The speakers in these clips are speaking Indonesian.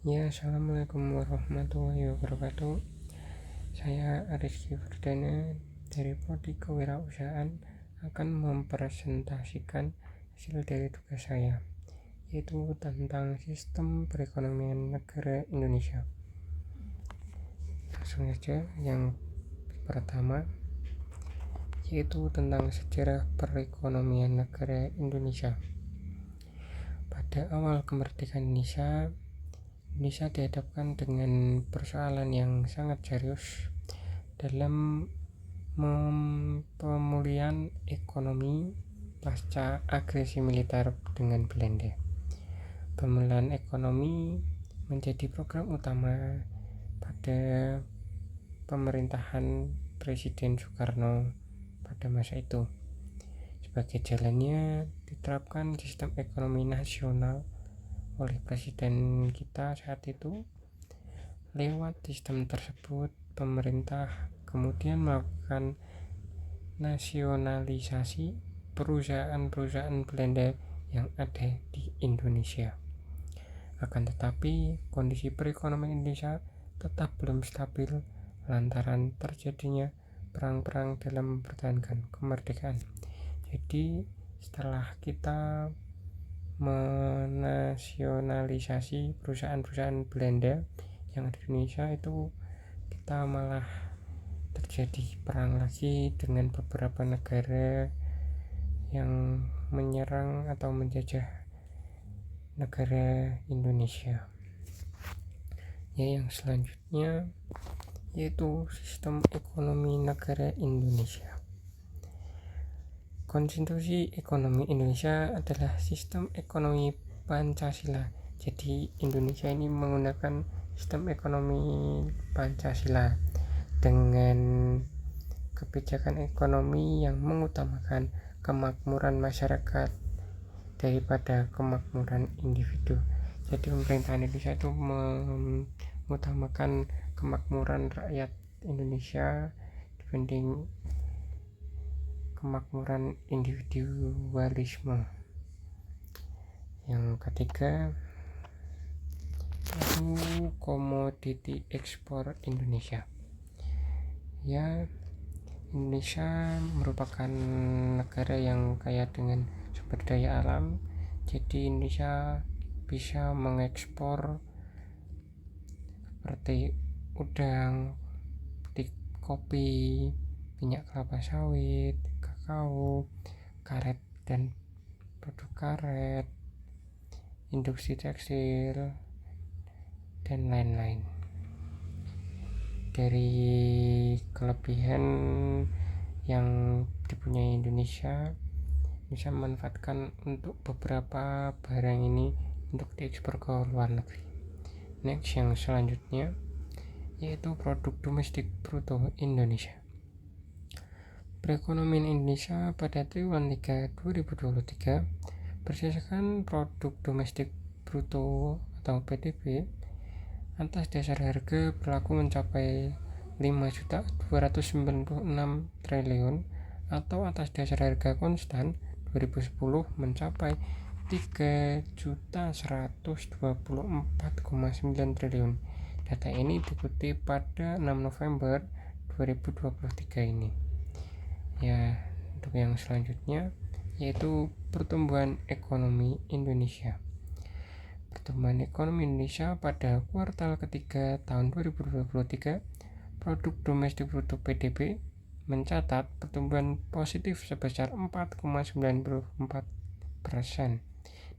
Ya, assalamualaikum warahmatullahi wabarakatuh. Saya Rizky Ferdana dari Prodi Kewirausahaan akan mempresentasikan hasil dari tugas saya, yaitu tentang sistem perekonomian negara Indonesia. Langsung saja, yang pertama yaitu tentang sejarah perekonomian negara Indonesia. Pada awal kemerdekaan Indonesia dihadapkan dengan persoalan yang sangat serius dalam pemulihan ekonomi pasca agresi militer dengan Belanda. Pemulihan ekonomi menjadi program utama pada pemerintahan Presiden Soekarno pada masa itu. Sebagai jalannya diterapkan sistem ekonomi nasional oleh presiden kita saat itu. Lewat sistem tersebut, pemerintah kemudian melakukan nasionalisasi perusahaan-perusahaan Belanda yang ada di Indonesia. Akan tetapi, kondisi perekonomian Indonesia tetap belum stabil lantaran terjadinya perang-perang dalam mempertahankan kemerdekaan. Jadi, setelah kita menasionalisasi perusahaan-perusahaan Belanda yang ada di Indonesia, itu kita malah terjadi perang lagi dengan beberapa negara yang menyerang atau menjajah negara Indonesia. Yang selanjutnya yaitu sistem ekonomi negara Indonesia. Konstitusi ekonomi Indonesia adalah sistem ekonomi Pancasila. Jadi Indonesia ini menggunakan sistem ekonomi Pancasila dengan kebijakan ekonomi yang mengutamakan kemakmuran masyarakat daripada kemakmuran individu. Jadi pemerintah Indonesia itu mengutamakan kemakmuran rakyat Indonesia dibanding kemakmuran individualisme. Yang ketiga itu komoditi ekspor Indonesia. Ya, Indonesia merupakan negara yang kaya dengan sumber daya alam. Jadi Indonesia bisa mengekspor seperti udang, kopi, minyak kelapa sawit, kakao, karet dan produk karet, industri tekstil, dan lain-lain. Dari kelebihan yang dipunyai Indonesia bisa memanfaatkan untuk beberapa barang ini untuk diekspor ke luar negeri. Next, yang selanjutnya yaitu produk domestik bruto Indonesia. Perekonomian Indonesia pada triwulan 3 2023 berdasarkan produk domestik bruto atau PDB atas dasar harga berlaku mencapai 5.296 triliun atau atas dasar harga konstan 2010 mencapai 3.124,9 triliun. Data ini dikutip pada 6 November 2023 ini. Ya, untuk yang selanjutnya yaitu pertumbuhan ekonomi Indonesia. Pertumbuhan ekonomi Indonesia pada kuartal ketiga tahun 2023, produk domestik bruto PDB mencatat pertumbuhan positif sebesar 4,94%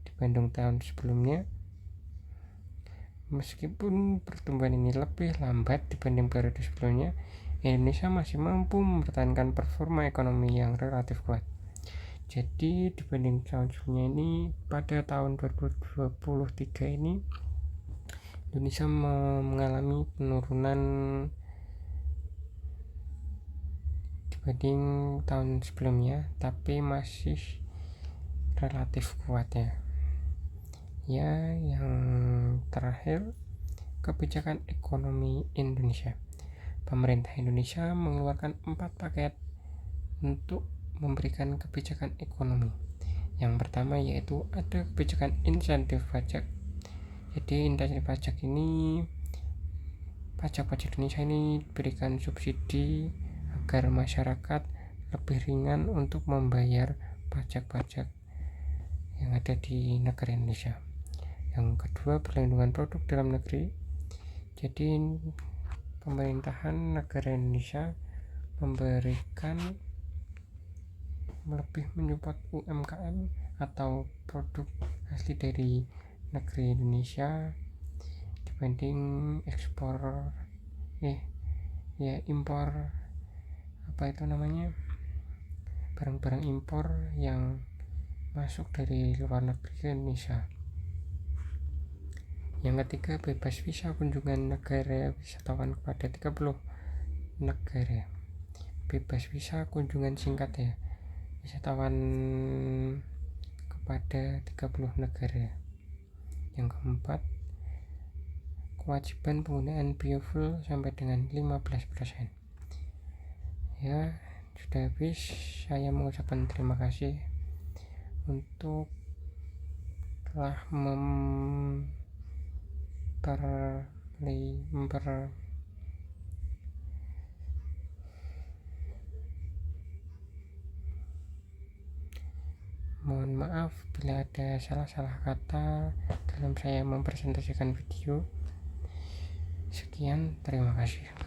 dibanding tahun sebelumnya. Meskipun pertumbuhan ini lebih lambat dibanding periode sebelumnya, Indonesia masih mampu mempertahankan performa ekonomi yang relatif kuat. Jadi dibanding tahun sebelumnya ini, pada tahun 2023 ini Indonesia mengalami penurunan dibanding tahun sebelumnya, tapi masih relatif kuat ya. Yang terakhir, kebijakan ekonomi Indonesia. Pemerintah Indonesia mengeluarkan 4 paket untuk memberikan kebijakan ekonomi. Yang pertama yaitu ada kebijakan insentif pajak Jadi insentif pajak ini, pajak-pajak Indonesia ini diberikan subsidi agar masyarakat lebih ringan untuk membayar pajak-pajak yang ada di negara Indonesia. Yang kedua, perlindungan produk dalam negeri. Jadi pemerintahan negara Indonesia memberikan lebih menyupport UMKM atau produk asli dari negeri Indonesia dibanding impor barang-barang impor yang masuk dari luar negeri ke Indonesia. Yang ketiga, bebas visa kunjungan negara wisatawan kepada 30 negara. Bebas visa kunjungan singkat wisatawan kepada 30 negara. Yang keempat, kewajiban penggunaan biofuel sampai dengan 15%. Ya, sudah habis. Saya mengucapkan terima kasih untuk telah mohon maaf bila ada salah-salah kata dalam saya mempresentasikan video. Sekian, terima kasih.